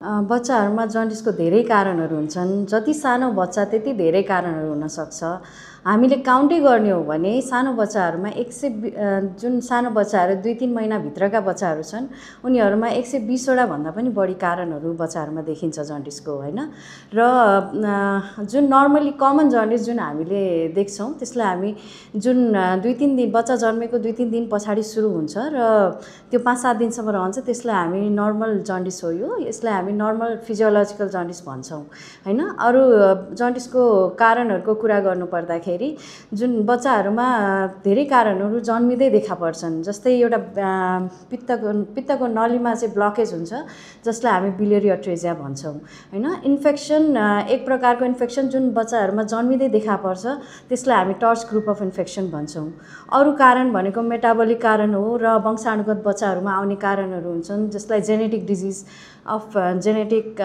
बच्चाहरूमा जन्डिसको धेरै कारणहरू हुन्छन्। जति सानो बच्चा त्यति धेरै कारणहरू हुनसक्छ। हामीले काउन्टै गर्ने हो भने सानो बच्चाहरूमा जुन सानो बच्चाहरू 2-3 महिनाभित्रका बच्चाहरू छन् उनीहरूमा 120 वटा भन्दा पनि बढी कारणहरू बच्चाहरूमा देखिन्छ जन्डिसको, हैन। र जुन नर्मली कमन जन्डिस जुन हामीले देख्छौँ त्यसलाई हामी जुन 2-3 दिन बच्चा जन्मेको 2-3 दिन पछाडि सुरु हुन्छ र त्यो 5-7 दिनसम्म रहन्छ, त्यसलाई हामी नर्मल जन्डिस हो। यसलाई हामी नर्मल फिजियोलोजिकल जन्डिस भन्छौँ, हैन। अरू जन्डिसको कारणहरूको कुरा गर्नुपर्दाखेरि जुन बच्चाहरूमा धेरै कारणहरू जन्मिँदै देखा पर्छन्। जस्तै एउटा पित्तको नलीमा चाहिँ ब्लकेज हुन्छ जसलाई हामी बिलियरी अट्रेजिया भन्छौँ, हैन। इन्फेक्सन एक प्रकारको इन्फेक्सन जुन बच्चाहरूमा जन्मिँदै देखा पर्छ त्यसलाई हामी टर्च ग्रुप अफ इन्फेक्सन भन्छौँ। अरू कारण भनेको मेटाबोलिक कारण हो र वंशानुगत बच्चाहरूमा आउने कारणहरू हुन्छन् जसलाई जेनेटिक डिजिज अफ जेनेटिक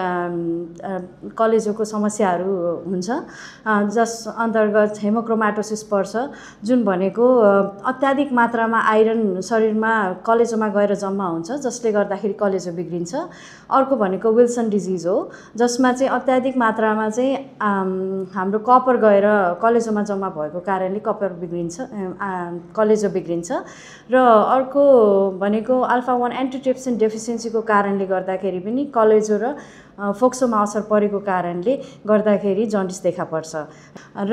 कलेजोको समस्याहरू हुन्छ, जस अन्तर्गत हेमोक्रोमाटोसिस पर्छ जुन भनेको अत्याधिक मात्रामा आइरन शरीरमा कलेजोमा गएर जम्मा हुन्छ जसले गर्दाखेरि कलेजो बिग्रिन्छ। अर्को भनेको विल्सन डिजिज हो जसमा चाहिँ अत्याधिक मात्रामा चाहिँ हाम्रो कपर गएर कलेजोमा जम्मा भएको कारणले कपर बिग्रिन्छ, कलेजो बिग्रिन्छ। र अर्को भनेको अल्फा 1 एन्टिट्रिप्सिन डेफिसिएन्सीको कारणले गर्दाखेरि पनि कलेजो र फोक्सोमा असर परेको कारणले गर्दाखेरि जन्डिस देखा पर्छ। र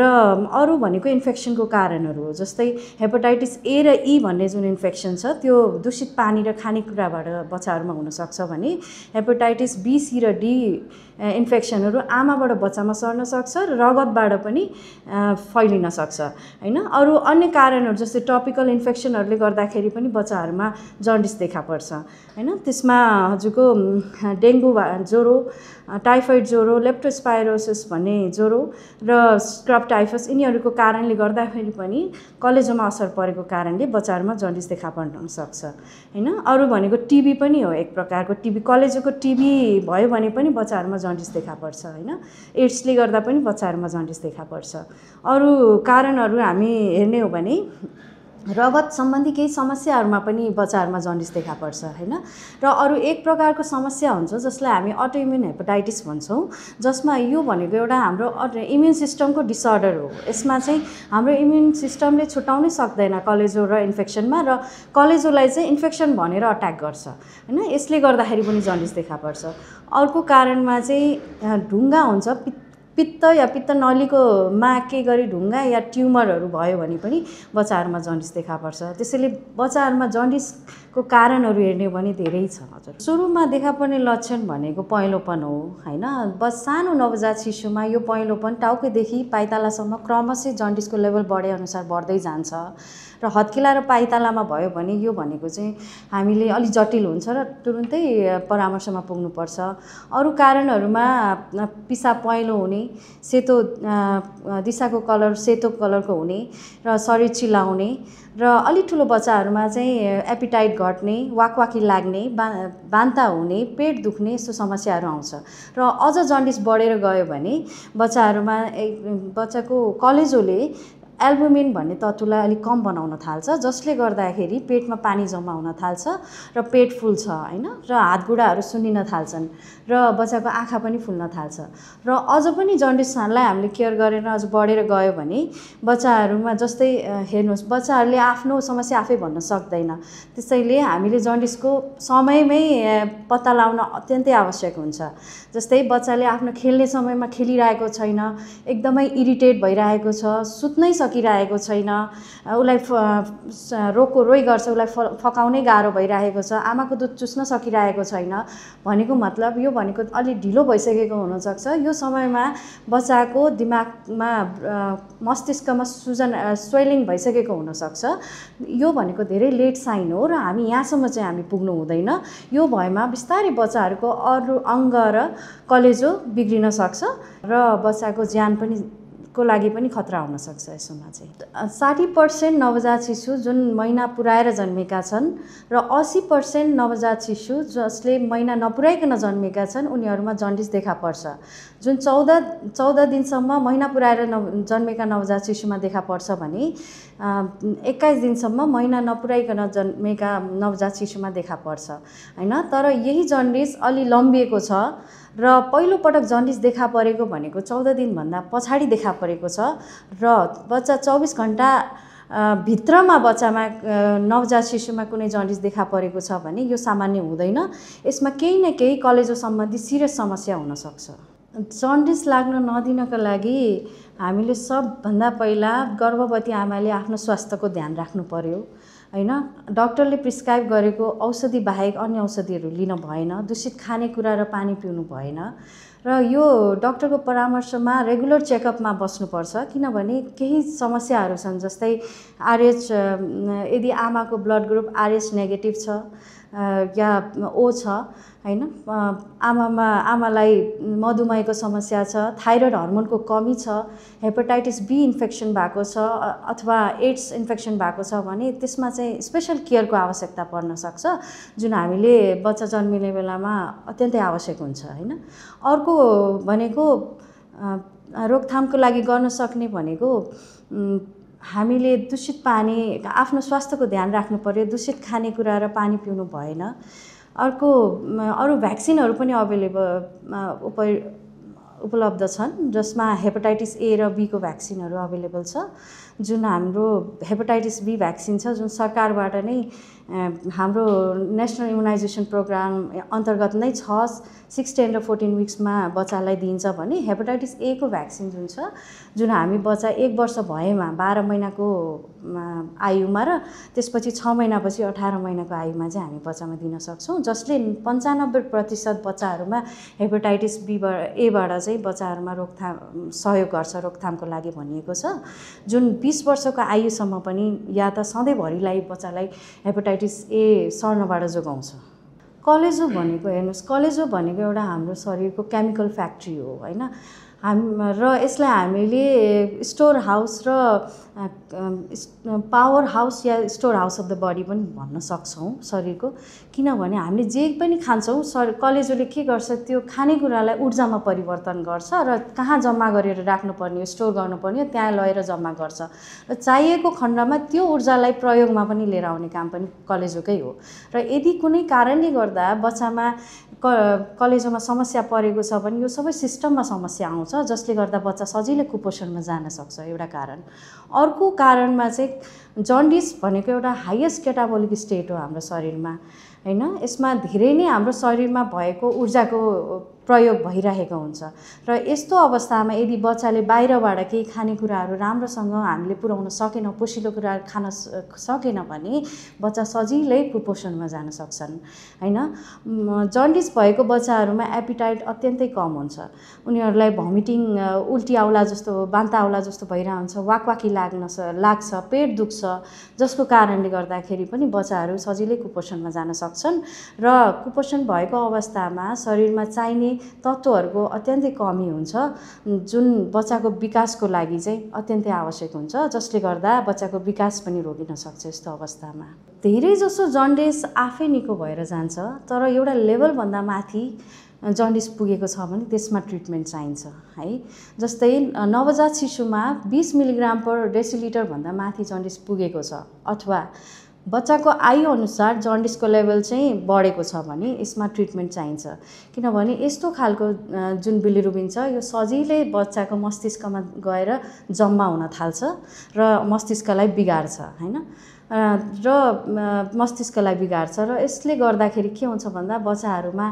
अरू भनेको इन्फेक्सनको कारणहरू हो, जस्तै हेपाटाइटिस ए र ई भन्ने जुन इन्फेक्सन छ त्यो दूषित पानी र खानेकुराबाट बच्चाहरूमा हुनसक्छ भने हेपाटाइटिस बी, सी र डी इन्फेक्सनहरू आमाबाट बच्चामा सर्न सक्छ र रगतबाट पनि फैलिन सक्छ, हैन। अरू अन्य कारणहरू जस्तै टपिकल इन्फेक्सनहरूले गर्दाखेरि पनि बच्चाहरूमा जन्डिस देखा पर्छ, हैन। त्यसमा हजुरको डेङ्गु ज्वरो, टाइफोइड ज्वरो, लेप्टोस्पाइरोसिस भन्ने ज्वरो र स्क्रब टाइफस यिनीहरूको कारणले गर्दाखेरि पनि कलेजोमा असर परेको कारणले बच्चाहरूमा जन्डिस देखा पर्न सक्छ, हैन। अरू भनेको टिबी पनि हो, एक प्रकारको टिबी, कलेजोको टिबी भयो भने पनि बच्चाहरूमा जन्डिस देखा पर्छ, हैन। एड्सले गर्दा पनि बच्चाहरूमा जन्डिस देखा पर्छ। अरू कारणहरू हामी हेर्ने हो भने रगत सम्बन्धी केही समस्याहरूमा पनि बच्चाहरूमा जन्डिस देखा पर्छ, हैन। र अरू एक प्रकारको समस्या हुन्छ जसलाई हामी अटोइम्युन हेपाटाइटिस भन्छौँ, जसमा यो भनेको एउटा हाम्रो इम्युन सिस्टमको डिसअर्डर हो। यसमा चाहिँ हाम्रो इम्युन सिस्टमले छुटाउनै सक्दैन कलेजो र इन्फेक्सनमा, र कलेजोलाई चाहिँ इन्फेक्सन भनेर अट्याक गर्छ, हैन। यसले गर्दाखेरि पनि जन्डिस देखा पर्छ। अर्को कारणमा चाहिँ ढुङ्गा हुन्छ, पित्त या पित्त नलीको मा केही गरी ढुङ्गा या ट्युमरहरू भयो भने पनि बच्चाहरूमा जन्डिस देखा पर्छ। त्यसैले बच्चाहरूमा जन्डिसको कारणहरू हेर्ने हो भने धेरै छ, हजुर। सुरुमा देखा पर्ने लक्षण भनेको पहेँलोपन हो, हैन। सानो नवजात शिशुमा यो पहेँलोपन टाउकोदेखि पाइतालासम्म क्रमशः जन्डिसको लेभल बढे अनुसार बढ्दै जान्छ र हत्केला र पाइतालामा भयो भने यो भनेको चाहिँ हामीले अलि जटिल हुन्छ र तुरुन्तै परामर्शमा पुग्नुपर्छ। अरू कारणहरूमा पिसाब पहेँलो हुने, सेतो दिशाको कलर सेतो कलरको हुने र शरीर चिलाउने र अलि ठुलो बच्चाहरूमा चाहिँ एपिटाइट घट्ने, वाकवाकी लाग्ने, बान्ता हुने, पेट दुख्ने यस्तो समस्याहरू आउँछ। र अझ जन्डिस बढेर गयो भने बच्चाको कलेजोले एल्बुमिन भन्ने तत्त्वलाई अलिक कम बनाउन थाल्छ जसले गर्दाखेरि पेटमा पानी जम्मा हुन थाल्छ र पेट फुल्छ, हैन। र हातगुडाहरू सुन्निन थाल्छन् र बच्चाको आँखा पनि फुल्न थाल्छ। र अझ पनि जन्डिसलाई हामीले केयर गरेर अझ बढेर गयो भने बच्चाहरूमा जस्तै हेर्नुहोस् बच्चाहरूले आफ्नो समस्या आफै भन्न सक्दैन, त्यसैले हामीले जन्डिसको समयमै पत्ता लगाउन अत्यन्तै आवश्यक हुन्छ। जस्तै बच्चाले आफ्नो खेल्ने समयमा खेलिरहेको छैन, एकदमै इरिटेट भइरहेको छ, सुत्नै सकिरहेको छैन, उसलाई रोइ गर्छ, उसलाई फकाउनै गाह्रो भइरहेको छ, आमाको दुध चुस्न सकिरहेको छैन भनेको मतलब यो भनेको अलि ढिलो भइसकेको हुनसक्छ। यो समयमा बच्चाको दिमागमा मस्तिष्कमा स्वेलिङ भइसकेको हुनसक्छ। यो भनेको धेरै लेट साइन हो र हामी यहाँसम्म चाहिँ हामी पुग्नु हुँदैन। यो भएमा बिस्तारै बच्चाहरूको अरू अङ्ग र कलेजो बिग्रिन सक्छ र बच्चाको ज्यान पनि को लागि पनि खतरा हुन सक्छ यसमा चाहिँ 60% नवजात शिशु जुन महिना पुराएर जन्मेका छन् र 80% नवजात शिशु जसले महिना नपुराइकन जन्मेका छन् उनीहरूमा जन्डिस देखा पर्छ। जुन 14 दिनसम्म महिना पुराएर जन्मेका नवजात शिशुमा देखा पर्छ भने 21 दिनसम्म महिना नपुराइकन जन्मेका नवजात शिशुमा देखा पर्छ हैन। तर यही जन्डिस अलि लम्बिएको छ र पहिलो पटक जन्डिस देखा परेको भनेको 14 दिनभन्दा पछाडि देखा परेको छ र बच्चा 24 घण्टा भित्रमा बच्चामा नवजात शिशुमा कुनै जन्डिस देखा परेको छ भने यो सामान्य हुँदैन। यसमा केही न केही कलेजो सम्बन्धी सिरियस समस्या हुन सक्छ। जन्डिस लाग्न नदिनका लागि हामीले सबभन्दा पहिला गर्भवती आमाले आफ्नो स्वास्थ्यको ध्यान राख्नु पर्यो हैन। डाक्टरले प्रिस्क्राइब गरेको औषधि बाहेक अन्य औषधिहरू लिन भएन, दूषित खानेकुरा र पानी पिउनु भएन र यो डाक्टरको परामर्शमा रेगुलर चेकअपमा बस्नुपर्छ। किनभने केही समस्याहरू छन् जस्तै आरएच यदि आमाको ब्लड ग्रुप आरएच नेगेटिभ छ या ओ छ हैन, आमालाई मधुमेहको समस्या छ, थाइरोइड हर्मोनको कमी छ, हेपाटाइटिस बी इन्फेक्सन भएको छ अथवा एड्स इन्फेक्सन भएको छ भने त्यसमा चाहिँ स्पेशल केयरको आवश्यकता पर्न सक्छ जुन हामीले बच्चा जन्मिने बेलामा अत्यन्तै आवश्यक हुन्छ हैन। अर्को भनेको रोकथामको लागि गर्न सक्ने भनेको हामीले दूषित पानी आफ्नो स्वास्थ्यको ध्यान राख्नु पर्यो, दूषित खानेकुरा र पानी पिउनु भएन। अर्को अरू भ्याक्सिनहरू पनि उपलब्ध छन् जसमा हेपाटाइटिस ए र बी को भ्याक्सिनहरू अवेलेबल छ। जुन हाम्रो हेपाटाइटिस बी भ्याक्सिन छ जुन सरकारबाट नै हाम्रो नेसनल इम्युनाइजेसन प्रोग्राम अन्तर्गत नै 6, 10 र 14 विक्समा बच्चालाई दिइन्छ भने हेपाटाइटिस ए को भ्याक्सिन जुन छ जुन हामी बच्चा 1 वर्ष भएमा 12 महिनाको आयुमा र त्यसपछि 6 महिनापछि 18 महिनाको आयुमा चाहिँ हामी बच्चामा दिन सक्छौँ, जसले 95% बच्चाहरूमा हेपाटाइटिस एबाट चाहिँ बच्चाहरूमा रोकथाम सहयोग गर्छ रोकथामको लागि भनिएको छ। जुन 20 वर्षको आयुसम्म पनि या त सधैँभरिलाई बच्चालाई हेपाटाइटिस ए सर्नबाट जोगाउँछ। कलेजो भनेको हेर्नुहोस्, कलेजो भनेको एउटा हाम्रो शरीरको केमिकल फ्याक्ट्री हो हैन। र यसलाई हामीले स्टोर हाउस र पावर हाउस या store house of the body पनि भन्न सक्छौँ शरीरको। किनभने हामीले जे पनि खान्छौँ कलेजोले के गर्छ त्यो खानेकुरालाई ऊर्जामा परिवर्तन गर्छ र कहाँ जम्मा गरेर राख्नुपर्ने हो, स्टोर गर्नुपर्ने हो त्यहाँ लगेर जम्मा गर्छ र चाहिएको खण्डमा त्यो ऊर्जालाई प्रयोगमा पनि लिएर आउने काम पनि कलेजोकै हो। र यदि कुनै कारणले गर्दा बच्चामा कलेजोमा समस्या परेको छ भने यो सबै सिस्टममा समस्या आउँछ जसले गर्दा बच्चा सजिलै कुपोषणमा जान सक्छ एउटा कारण। अर्को कारणमा चाहिँ जन्डिस भनेको एउटा हाइएस्ट केटाबोलिक स्टेट हो हाम्रो शरीरमा हैन। यसमा धेरै नै हाम्रो शरीरमा भएको ऊर्जाको प्रयोग भइरहेको हुन्छ र यस्तो अवस्थामा यदि बच्चाले बाहिरबाट केही खानेकुराहरू राम्रोसँग हामीले पुर्याउन सकेनौँ, पोषिलो कुराहरू खान सकेन भने बच्चा सजिलै कुपोषणमा जान सक्छन् हैन। जन्डिस भएको बच्चाहरूमा एपिटाइट अत्यन्तै कम हुन्छ, उनीहरूलाई भमिटिङ उल्टी आउला जस्तो बान्ता आउला जस्तो भइरहन्छ, वाकवाकी लाग्छ, पेट दुख्छ, जसको कारणले गर्दाखेरि पनि बच्चाहरू सजिलै कुपोषणमा जान सक्छन् र कुपोषण भएको अवस्थामा शरीरमा चाहिने तत्त्वहरूको अत्यन्तै कमी हुन्छ जुन बच्चाको विकासको लागि चाहिँ अत्यन्तै आवश्यक हुन्छ, जसले गर्दा बच्चाको विकास पनि रोकिन सक्छ। यस्तो अवस्थामा धेरै जसो जन्डिस आफै निको भएर जान्छ, तर एउटा लेभलभन्दा माथि जन्डिस पुगेको छ भने त्यसमा ट्रिटमेन्ट चाहिन्छ है। जस्तै नवजात शिशुमा 20 मिलिग्राम पर डेसिलिटर भन्दा माथि जन्डिस पुगेको छ अथवा बच्चाको आयु अनुसार जन्डिसको लेभल चाहिँ बढेको छ भने यसमा ट्रिटमेन्ट चाहिन्छ। किनभने यस्तो खालको जुन बिलिरुबिन छ यो सजिलै बच्चाको मस्तिष्कमा गएर जम्मा हुन थाल्छ र मस्तिष्कलाई बिगार्छ हैन र मस्तिष्कलाई बिगार्छ र यसले गर्दाखेरि के हुन्छ भन्दा बच्चाहरूमा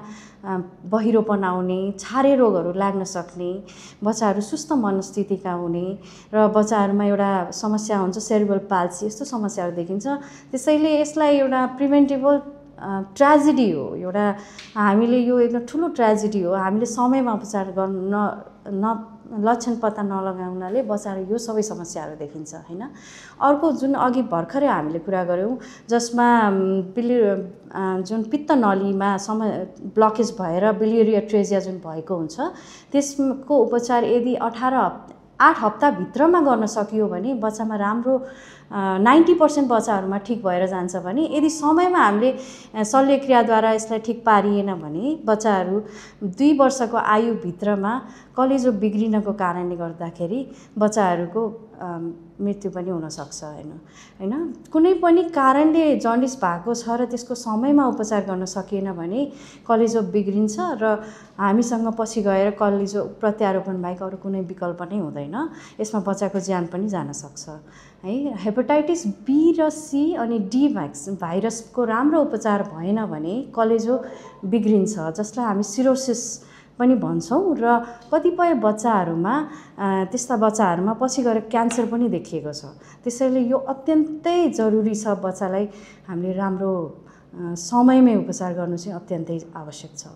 बहिरोपन आउने, छारे रोगहरू लाग्न सक्ने, बच्चाहरू सुस्त मनस्थितिका हुने र बच्चाहरूमा एउटा समस्या हुन्छ सेरिब्रल पाल्सी, यस्तो समस्याहरू देखिन्छ। त्यसैले यसलाई एउटा प्रिभेन्टेबल ट्रेजेडी हो, एउटा हामीले यो एकदम ठुलो ट्रेजेडी हो। हामीले समयमा उपचार गर्न लक्षण पत्ता नलगाउनाले बच्चाहरू यो सबै समस्याहरू देखिन्छ हैन। अर्को जुन अघि भर्खरै हामीले कुरा गऱ्यौँ जसमा जुन पित्त नलीमा ब्लकेज भएर बिलियरी एट्रेजिया जुन भएको हुन्छ त्यसको उपचार यदि 8 हप्ताभित्रमा गर्न सकियो भने बच्चामा राम्रो 90% बच्चाहरूमा ठिक भएर जान्छ भने यदि समयमा हामीले शल्यक्रियाद्वारा यसलाई ठिक पारिएन भने बच्चाहरू 2 वर्षको आयुभित्रमा कलेजो बिग्रिनको कारणले गर्दाखेरि बच्चाहरूको मृत्यु पनि हुनसक्छ होइन कुनै पनि कारणले जन्डिस भएको छ र त्यसको समयमा उपचार गर्न सकिएन भने कलेजो बिग्रिन्छ र हामीसँग पछि गएर कलेजो प्रत्यारोपण बाहेक अरू कुनै विकल्प नै हुँदैन। यसमा बच्चाको ज्यान पनि जान सक्छ है। हेपाटाइटिस बी र सी अनि डी भाइरसको राम्रो उपचार भएन भने कलेजो बिग्रिन्छ, जसलाई हामी सिरोसिस पनि भन्छौँ र कतिपय बच्चाहरूमा त्यस्ता बच्चाहरूमा पछि गएर क्यान्सर पनि देखिएको छ। त्यसैले यो अत्यन्तै जरुरी छ, बच्चालाई हामीले राम्रो समयमै उपचार गर्नु चाहिँ अत्यन्तै आवश्यक छ।